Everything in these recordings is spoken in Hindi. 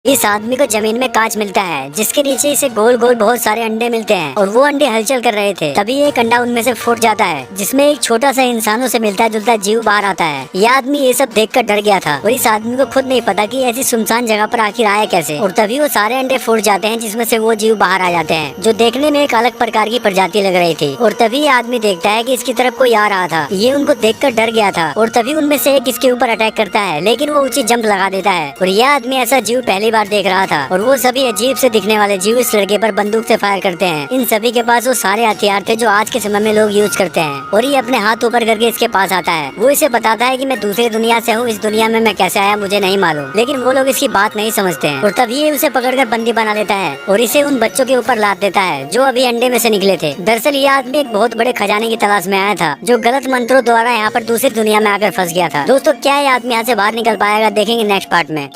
इस आदमी को जमीन में कांच मिलता है जिसके नीचे इसे गोल गोल बहुत सारे अंडे मिलते हैं और वो अंडे हलचल कर रहे थे। तभी एक अंडा उनमें से फूट जाता है जिसमें एक छोटा सा इंसानों से मिलता जुलता जीव बाहर आता है। यह आदमी ये सब देखकर डर गया था और इस आदमी को खुद नहीं पता कि ऐसी सुनसान जगह पर आखिर आया कैसे। और तभी वो सारे अंडे फूट जाते हैं जिसमें से वो जीव बाहर आ जाते हैं जो देखने में एक अलग प्रकार की प्रजाति लग रही थी। और तभी ये आदमी देखता है कि इसकी तरफ कोई आ रहा था। ये उनको देखकर डर गया था और तभी उनमें से एक इसके ऊपर अटैक करता है, लेकिन वो ऊंची जंप लगा देता है। और यह आदमी ऐसा जीव पहली बार देख रहा था और वो सभी अजीब से दिखने वाले जीव इस लड़के पर बंदूक से फायर करते हैं। इन सभी के पास वो सारे हथियार थे जो आज के समय में लोग यूज करते हैं। और ये अपने हाथ ऊपर करके इसके पास आता है। वो इसे बताता है कि मैं दूसरी दुनिया से हूँ, इस दुनिया में मैं कैसे आया मुझे नहीं मालूम। लेकिन वो लोग इसकी बात नहीं समझते हैं और तभी ये उसे पकड़कर बंदी बना लेता है और इसे उन बच्चों के ऊपर लाद देता है जो अभी अंडे में से निकले थे। दरअसल ये आदमी एक बहुत बड़े खजाने की तलाश में आया था जो गलत मंत्रों द्वारा यहाँ पर दूसरी दुनिया में आकर फंस गया था। दोस्तों क्या ये आदमी यहाँ से बाहर निकल पाएगा, देखेंगे नेक्स्ट पार्ट में।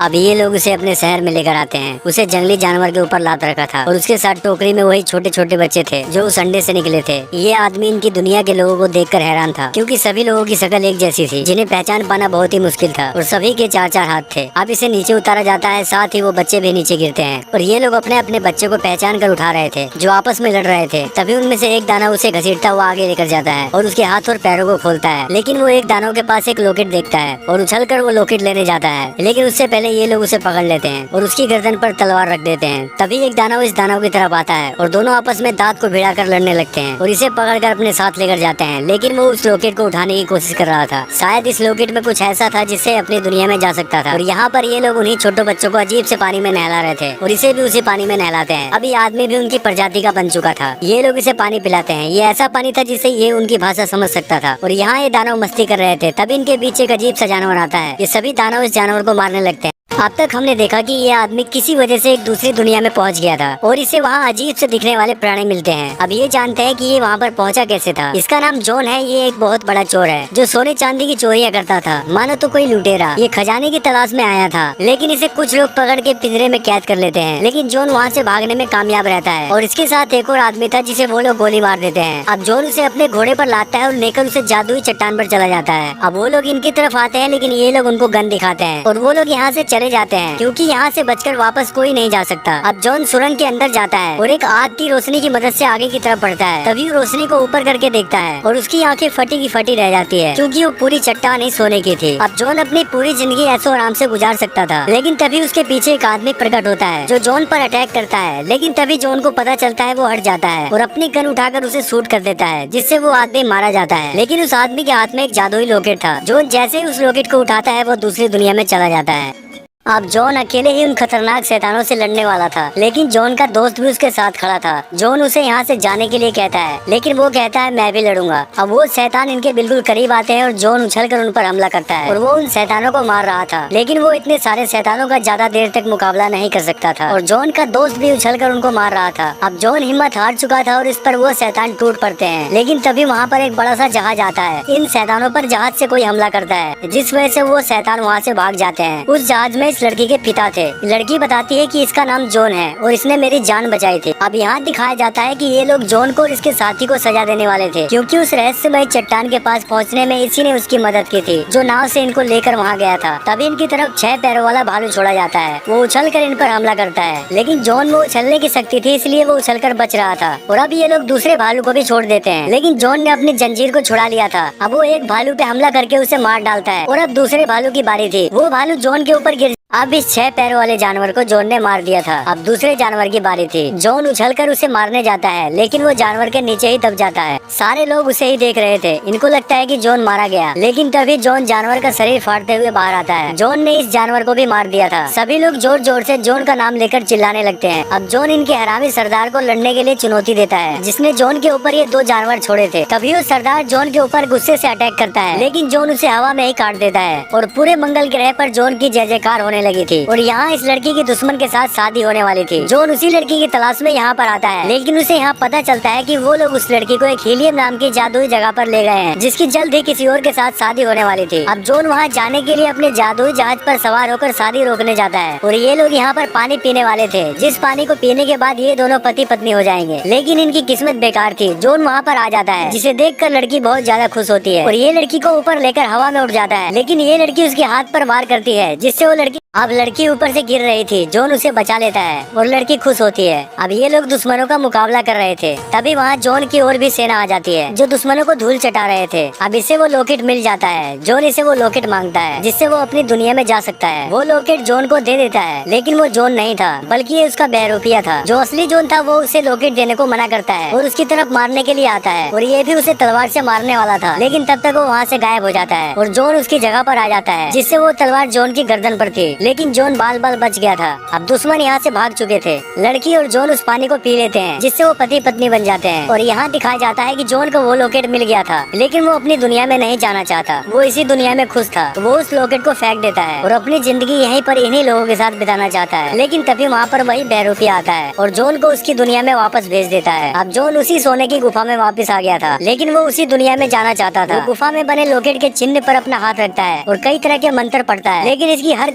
अब ये लोग उसे अपने शहर में लेकर आते हैं। उसे जंगली जानवर के ऊपर लाद रखा था और उसके साथ टोकरी में वही छोटे छोटे बच्चे थे जो उस अंडे से निकले थे। ये आदमी इनकी दुनिया के लोगों को देखकर हैरान था क्योंकि सभी लोगों की शक्ल एक जैसी थी जिन्हें पहचान पाना बहुत ही मुश्किल था और सभी के चार चार हाथ थे। अब इसे नीचे उतारा जाता है, साथ ही वो बच्चे भी नीचे गिरते हैं और ये लोग अपने अपने बच्चे को पहचान कर उठा रहे थे जो आपस में लड़ रहे थे। तभी उनमें से एक दानव उसे घसीटता हुआ आगे लेकर जाता है और उसके हाथ और पैरों को खोलता है। लेकिन वो एक दानव के पास एक लॉकेट देखता है और उछल कर वो लॉकेट लेने जाता है, लेकिन उससे पहले ये लोग उसे पकड़ लेते हैं और उसकी गर्दन पर तलवार रख देते हैं। तभी एक दानव इस दानव की तरफ आता है और दोनों आपस में दांत को भिड़ाकर लड़ने लगते हैं और इसे पकड़कर अपने साथ लेकर जाते हैं। लेकिन वो उस लॉकेट को उठाने की कोशिश कर रहा था। शायद इस लॉकेट में कुछ ऐसा था जिससे अपनी दुनिया में जा सकता था। और यहाँ पर ये लोग उन्हीं छोटे बच्चों को अजीब से पानी में नहला रहे थे और इसे भी उसी पानी में नहलाते हैं। अभी आदमी भी उनकी प्रजाति का बन चुका था। ये लोग इसे पानी पिलाते हैं। ये ऐसा पानी था जिससे ये उनकी भाषा समझ सकता था। और यहाँ ये दानव मस्ती कर रहे थे। तभी इनके बीच एक अजीब सा जानवर आता है। ये सभी दानव इस जानवर को मारने लगते हैं। अब तक हमने देखा कि ये आदमी किसी वजह से एक दूसरी दुनिया में पहुंच गया था और इसे वहाँ अजीब से दिखने वाले प्राणी मिलते हैं। अब ये जानते हैं कि ये वहाँ पर पहुंचा कैसे था। इसका नाम जॉन है। ये एक बहुत बड़ा चोर है जो सोने चांदी की चोरियां करता था, मानो तो कोई लुटेरा। ये खजाने की तलाश में आया था, लेकिन इसे कुछ लोग पकड़ के पिंजरे में कैद कर लेते हैं। लेकिन जॉन वहाँ से भागने में कामयाब रहता है और इसके साथ एक और आदमी था जिसे वो लोग गोली मार देते हैं। अब जॉन उसे अपने घोड़े पर लाता है और लेकर उसे जादुई चट्टान पर चला जाता है। अब वो लोग इनकी तरफ आते हैं, लेकिन ये लोग उनको गन दिखाते हैं और वो लोग यहाँ से चले जाते हैं क्योंकि यहाँ से बचकर वापस कोई नहीं जा सकता। अब जॉन सुरंग के अंदर जाता है और एक आग की रोशनी की मदद से आगे की तरफ बढ़ता है। तभी रोशनी को ऊपर करके देखता है और उसकी आंखें फटी की फटी रह जाती है क्योंकि वो पूरी चट्टान ही सोने की थी। अब जॉन अपनी पूरी जिंदगी ऐसो आराम से गुजार सकता था, लेकिन तभी उसके पीछे एक आदमी प्रकट होता है जो जॉन पर अटैक करता है। लेकिन तभी जॉन को पता चलता है, वो हट जाता है और अपनी गन उठाकर उसे शूट कर देता है जिससे वो आदमी मारा जाता है। लेकिन उस आदमी के हाथ में एक जादुई लॉकेट था। जॉन जैसे ही उस लॉकेट को उठाता है वो दूसरी दुनिया में चला जाता है। अब जॉन अकेले ही उन खतरनाक शैतानों से लड़ने वाला था, लेकिन जॉन का दोस्त भी उसके साथ खड़ा था। जॉन उसे यहाँ से जाने के लिए कहता है, लेकिन वो कहता है मैं भी लड़ूंगा। अब वो शैतान इनके बिल्कुल करीब आते हैं और जॉन उछलकर उन पर हमला करता है और वो उन शैतानों को मार रहा था। लेकिन वो इतने सारे शैतानों का ज्यादा देर तक मुकाबला नहीं कर सकता था और जॉन का दोस्त भी उछलकर उनको मार रहा था। अब जॉन हिम्मत हार चुका था और इस पर वो शैतान टूट पड़ते हैं। लेकिन तभी वहाँ पर एक बड़ा सा जहाज आता है। इन शैतानों पर जहाज से कोई हमला करता है जिस वजह से वो शैतान वहाँ से भाग जाते हैं। उस जहाज में इस लड़की के पिता थे। लड़की बताती है कि इसका नाम जॉन है और इसने मेरी जान बचाई थी। अब यहाँ दिखाया जाता है कि ये लोग जॉन को और इसके साथी को सजा देने वाले थे क्योंकि उस रहस्यमय चट्टान के पास पहुँचने में इसी ने उसकी मदद की थी जो नाव से इनको लेकर वहाँ गया था। तभी इनकी तरफ 6 पैरों वाला भालू छोड़ा जाता है। वो उछल कर इन पर हमला करता है, लेकिन जॉन वो उछलने की शक्ति थी इसलिए वो उछल कर बच रहा था। और अब ये लोग दूसरे भालू को भी छोड़ देते हैं, लेकिन जॉन ने अपनी जंजीर को छुड़ा लिया था। अब वो एक भालू पे हमला करके उसे मार डालता है और अब दूसरे भालू की बारी थी। वो भालू जॉन के ऊपर गिर। अब इस 6 पैरों वाले जानवर को जॉन ने मार दिया था। अब दूसरे जानवर की बारी थी। जॉन उछलकर उसे मारने जाता है, लेकिन वो जानवर के नीचे ही दब जाता है। सारे लोग उसे ही देख रहे थे। इनको लगता है कि जॉन मारा गया, लेकिन तभी जॉन जानवर का शरीर फाड़ते हुए बाहर आता है। जॉन ने इस जानवर को भी मार दिया था। सभी लोग जोर जोर से जॉन का नाम लेकर चिल्लाने लगते हैं। अब जॉन इनके हरामी सरदार को लड़ने के लिए चुनौती देता है जिसने जॉन के ऊपर ये 2 जानवर छोड़े थे। तभी वो सरदार जॉन के ऊपर गुस्से से अटैक करता है, लेकिन जॉन उसे हवा में ही काट देता है और पूरे मंगल ग्रह पर जॉन की जय जयकार होने लगी थी। और यहाँ इस लड़की की दुश्मन के साथ शादी होने वाली थी। जॉन उसी लड़की की तलाश में यहाँ पर आता है, लेकिन उसे यहाँ पता चलता है कि वो लोग उस लड़की को एक हीलियम नाम की जादुई जगह पर ले गए हैं जिसकी जल्द ही किसी और के साथ शादी होने वाली थी। अब जॉन वहाँ जाने के लिए अपने जादुई जहाज पर सवार होकर शादी रोकने जाता है और ये लोग यहाँ पर पानी पीने वाले थे जिस पानी को पीने के बाद ये दोनों पति पत्नी हो जाएंगे। लेकिन इनकी किस्मत बेकार थी। जॉन वहाँ पर आ जाता है जिसे देखकर लड़की बहुत ज्यादा खुश होती है और ये लड़की को ऊपर लेकर हवा में उड़ जाता है, लेकिन ये लड़की उसके हाथ पर वार करती है जिससे वो लड़की अब लड़की ऊपर से गिर रही थी, जॉन उसे बचा लेता है और लड़की खुश होती है। अब ये लोग दुश्मनों का मुकाबला कर रहे थे, तभी वहाँ जॉन की ओर भी सेना आ जाती है जो दुश्मनों को धूल चटा रहे थे। अब इसे वो लॉकेट मिल जाता है। जॉन इसे वो लॉकेट मांगता है जिससे वो अपनी दुनिया में जा सकता है। वो लॉकेट जॉन को दे देता है, लेकिन वो जॉन नहीं था बल्कि ये उसका बहरूपिया था। जो असली जॉन था वो उसे लॉकेट देने को मना करता है और उसकी तरफ मारने के लिए आता है और ये भी उसे तलवार से मारने वाला था, लेकिन तब तक वो वहाँ से गायब हो जाता है और जॉन उसकी जगह पर आ जाता है जिससे वो तलवार जॉन की गर्दन पर थी, लेकिन जॉन बाल बाल बच गया था। अब दुश्मन यहाँ से भाग चुके थे। लड़की और जॉन उस पानी को पी लेते हैं जिससे वो पति पत्नी बन जाते हैं और यहाँ दिखाया जाता है कि जॉन को वो लॉकेट मिल गया था, लेकिन वो अपनी दुनिया में नहीं जाना चाहता। वो इसी दुनिया में खुश था। वो उस लॉकेट को फेंक देता है और अपनी जिंदगी यहीं पर इन्हीं लोगों के साथ बिताना चाहता है, लेकिन तभी वहाँ पर वही बहरूपिया आता है और जॉन को उसकी दुनिया में वापस भेज देता है। अब जॉन उसी सोने की गुफा में वापस आ गया था, लेकिन वो उसी दुनिया में जाना चाहता था। वो गुफा में बने लॉकेट के चिन्ह पर अपना हाथ रखता है और कई तरह के मंत्र पढ़ता है, लेकिन इसकी हर